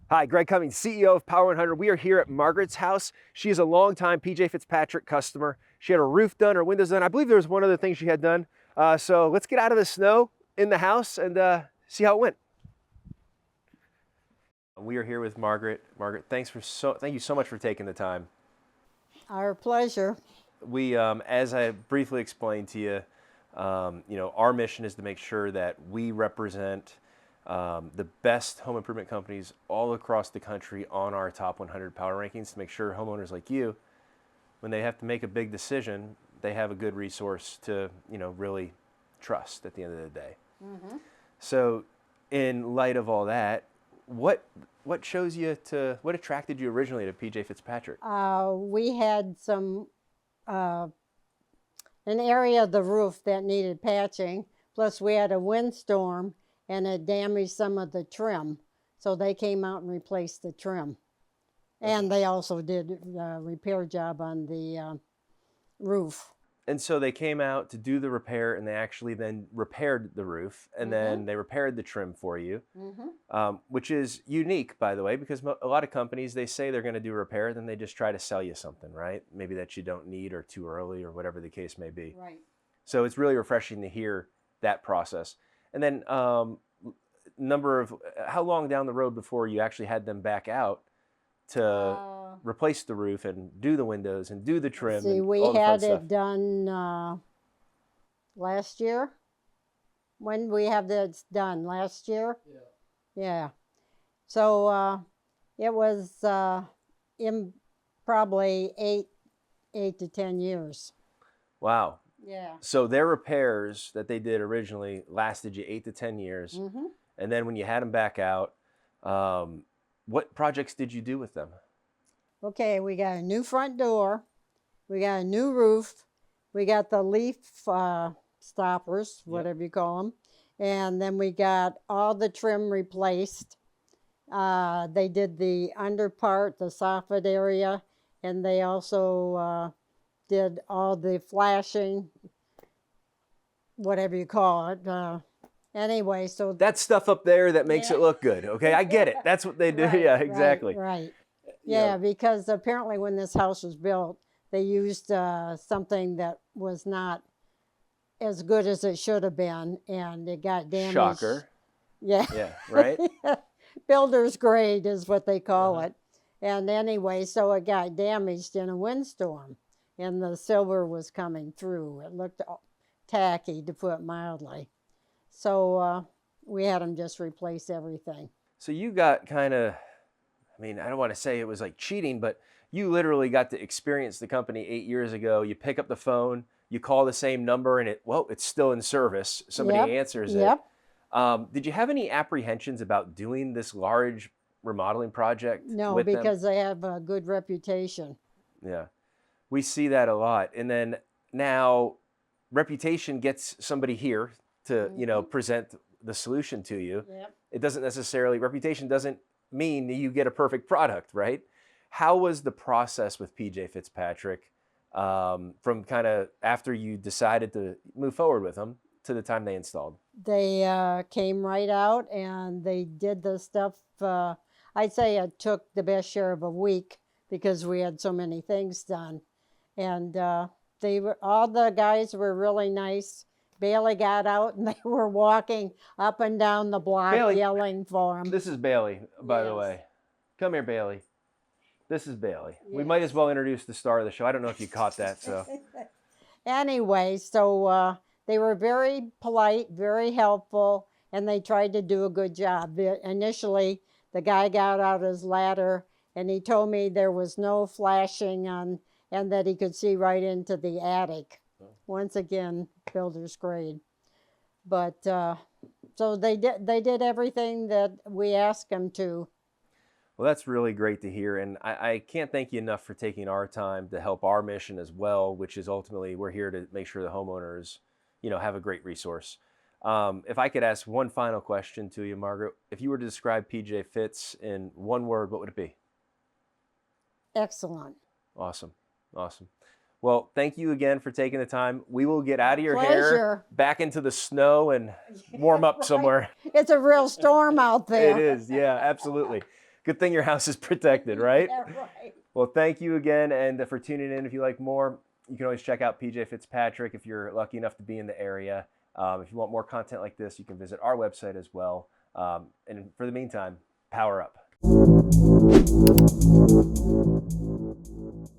Hi, GreatCompany, CEO of Power100. We are here at Margaret's house. She is a longtime PJ Fitzpatrick customer. She had her roof done, her windows done. I believe there was one other thing she had done. So let's get out of the snow in the house and see how it went. We are here with Margaret. Margaret, thank you so much for taking the time. Our pleasure. We, as I briefly explained to you, our mission is to make sure that we represent the best home improvement companies all across the country on our top 100 power rankings to make sure homeowners like you, when they have to make a big decision, they have a good resource to, really trust at the end of the day. Mm-hmm. So in light of all that, what attracted you originally to PJ Fitzpatrick? We had an area of the roof that needed patching, plus we had a windstorm and it damaged some of the trim. So they came out and replaced the trim. Okay. And they also did a repair job on the roof. And so they came out to do the repair, and they actually then repaired the roof, and then they repaired the trim for you, which is unique, by the way, because a lot of companies, they say they're going to do repair, then they just try to sell you something, right? Maybe that you don't need or too early or whatever the case may be. Right. So it's really refreshing to hear that process. And then how long down the road before you actually had them back out to replace the roof and do the windows and do the trim? See, we had it done last year. When we have that done? Last year? Yeah. So it was in probably 8 to 10 years. Wow. Yeah. So their repairs that they did originally lasted you 8 to 10 years. Mm-hmm. And then when you had them back out, what projects did you do with them? Okay, we got a new front door. We got a new roof. We got the leaf stoppers, whatever you call them. And then we got all the trim replaced. They did the under part, the soffit area, and they also did all the flashing, whatever you call it. Anyway, so that stuff up there that makes it look good. Okay, I get it. That's what they do. Right, yeah, exactly. Right. Yeah, because apparently when this house was built, they used something that was not as good as it should have been, and it got damaged. Shocker. Yeah. Yeah. Right. Builder's grade is what they call it. And anyway, so it got damaged in a windstorm, and the silver was coming through. It looked tacky, to put it mildly. So we had them just replace everything. So you got kind of, I don't want to say it was like cheating, but you literally got to experience the company 8 years ago. You pick up the phone, you call the same number, and it's still in service. Somebody answers it. Yep. Did you have any apprehensions about doing this large remodeling project? No, because they have a good reputation. Yeah, we see that a lot. And then now reputation gets somebody here to, present the solution to you. Yep. It doesn't necessarily, reputation doesn't mean that you get a perfect product, right? How was the process with PJ Fitzpatrick from kind of after you decided to move forward with them to the time they installed? They came right out and they did the stuff. I'd say it took the best share of a week because we had so many things done. And all the guys were really nice. Bailey got out and they were walking up and down the block yelling for him. This is Bailey, by the way. Come here, Bailey. This is Bailey. Yes. We might as well introduce the star of the show. I don't know if you caught that. So anyway, so they were very polite, very helpful, and they tried to do a good job. Initially, the guy got out his ladder and he told me there was no flashing on and that he could see right into the attic. Once again, builder's grade. But so they did everything that we asked them to. Well, that's really great to hear. And I can't thank you enough for taking our time to help our mission as well, which is ultimately we're here to make sure the homeowners, have a great resource. If I could ask one final question to you, Margaret, if you were to describe PJ Fitz in one word, what would it be? Excellent. Awesome. Awesome. Well, thank you again for taking the time. We will get out of your hair, Pleasure. back into the snow, and warm up Right. somewhere. It's a real storm out there. It is, yeah, absolutely. Good thing your house is protected, right? Yeah, right. Well, thank you again, and for tuning in. If you like more, you can always check out PJ Fitzpatrick if you're lucky enough to be in the area. If you want more content like this, you can visit our website as well. And for the meantime, power up.